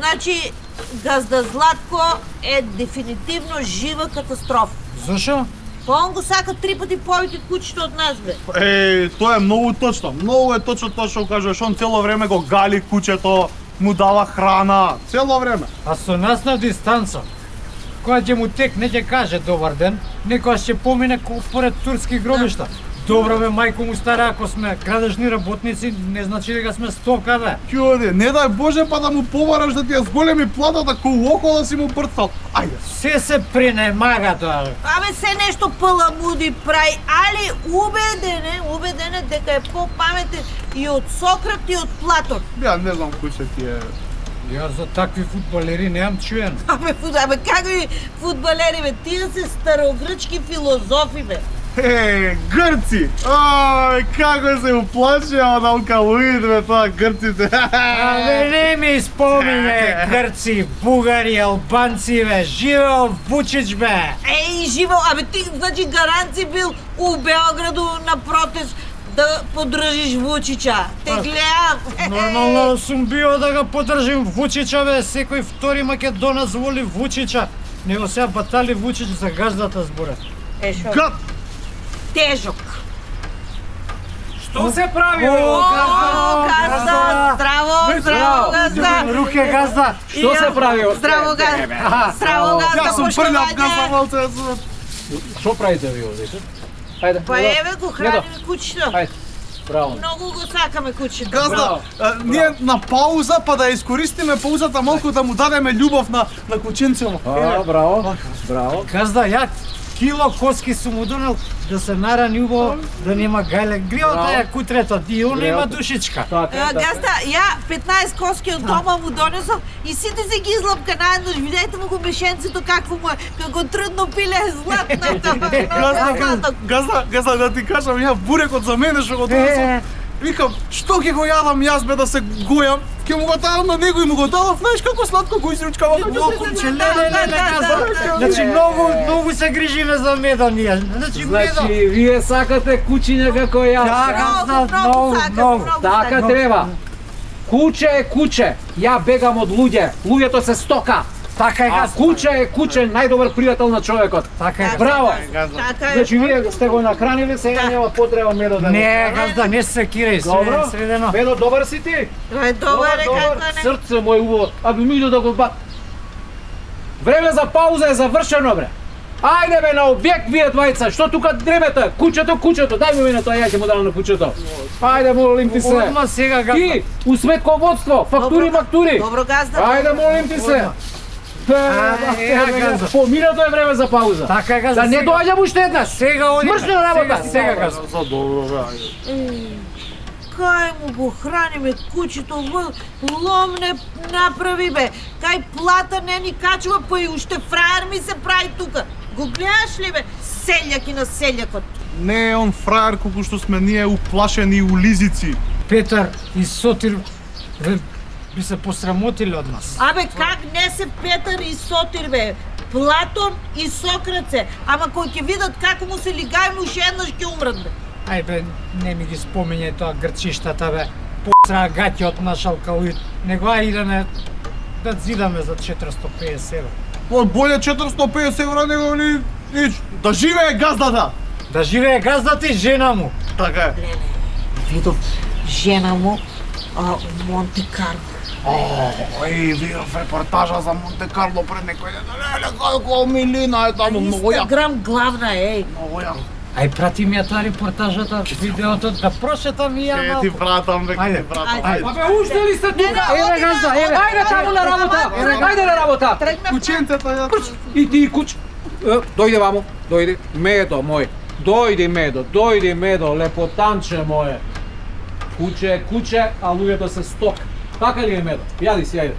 Значи, газда Златко е дефинитивно жива катастрофа. Зашо? Он го сака 3 пати повеќе кучето од нас, бе. Тоа е многу точно. Многу е точно тоа што кажеш. Он цело време го гали кучето, му дава храна, цело време. А со нас на дистанца. Кога ќе му текне ќе каже добар ден, некојаш ќе помине поред турски гробишта. Добро бе, мајко му стара, ако сме градежни работници, не значи дека сме стока, бе. Ќоде, не дај Боже па да му побараш да ти ја зголеми платата колку да си му брцал. Ајде. Се пренемага тоа, бе. Абе, се нешто паламуди прави, али убеден е дека е попаметен и од Сократ и од Платон. Ја не знам кој се ти е. Ја за такви фудбалери неам чуен. Абе, какви фудбалери, бе, тие се старогрчки филозофи, бе. Грци! Ај, како се уплашеа од алкалоид, бе, тоа грците. Абе, не ми спомине грци, бугари, албанци, бе, живеел Вучич, бе. Живо, абе ти, значи, гаранци бил у Белграду на протест да поддржиш Вучича. Те гледам. Нормално сум био да го поддржим Вучича, бе, секој втори македонец воли Вучича. Него сега батали Вучич за газдата зборе. Шо? Гад! Тежок. Што се прави, бе? Газда, здраво, газда. Руке газда. Што се прави? Здраво, газда, Јас сум прљав газда, волце. Што правите ви овде? Ајде. Па еве го храним кучето. Ајде. Браво. Многу го сакаме кучето. Газда, ние на пауза па да искористиме паузата малку да му дадеме љубов на кученцето. Браво. Браво. Газда, ја кило коски сум му донел да се нарани убаво, да нема гајле. Гриот е кутрето, и он има душичка. Газда, ја 15 коски од дома му донесов и сите се ги излапка наеднаш. Видете му го мешенцето какво му е, како трудно пиле златната. Газда, да ти кажам, ја бурекот за мене што го донесов. Викам, што ќе го јадам јас бе да се гојам, ќе му го дадам на него и му го дадов, знаеш како сладко го изручкава на Че леле, Газда. Значи многу се грижиме за меда ние. Значи Значи, вие сакате кучиња како јас. Да, Газда, многу. Така треба. Куче е куче. Ја бегам од луѓе. Луѓето се стока. Така е, А Газда. куче е куче, најдобар пријател на човекот. Така е. Браво. Така е. Значи, вие сте го нахранили, сега нема потреба медо да Не, Газда, не се кирај, Добро. средено. Медо, добар си ти? Добар е како не. Срце мој убаво. Абе мидо да го бат. Време за пауза е завршено, бре. Ајде бе на објект вие двајца, што тука дремете? Кучето, дај ми тоа, ја ќе му дам на кучето. Ајде молим ти се. Одма сега, Газда. Ти, у сметководство, фактури, мактури. Добро, Газда. Ајде молим ти се. Газда. Поминато е време за пауза. Така е, Газда. Да не сега. доаѓам уште еднаш. Сега оди. Смршна работа. Сега, Газда. За добро, бе, ајде. Кај му го храниме кучето, ломне направи, бе. Кај плата не ни качува, па и уште фраер ми се прави тука. Го гледаш ли, бе? Селјак и на селјакот. Не е он фраер колку што сме ние уплашени улизици. Петар и Сотир би се посрамотиле од нас. Абе, как не се Петар и Сотир, бе? Платон и Сократ се. Ама кој ќе видат како му се лигајме, уште еднаш ќе умрат, бе. Ај бе, не ми ги спомињај тоа грчиштата, бе. Посра гаќи од наш алкалоид. Него ај идеме да зидаме за 450 евра. Боле 450 евра него ни нич. Да живее газдата. Да живее газдата и жена му. Така е. Видов жена му Монте Карло. Видов репортажа за Монте Карло пред некој ден. Леле, колко милина е таму, многу ја. Инстаграм главна, еј. Многу ја. Ај прати ми ја тоа репортажата, видеото, да прошетам и ја Ти малку. вратам, бе, Ајде. ти вратам. Ајде. Абе уште ли сте тука? Еве, Газда, еве. Ајде таму на работа. Ајде на работа. Кученцето ја. И ти куч. Дојде вамо, дојди. Медо мој. Дојди медо, лепотанче моје. Куче е куче, а луѓето се сток. Така ли е медо? Јади си, ајде.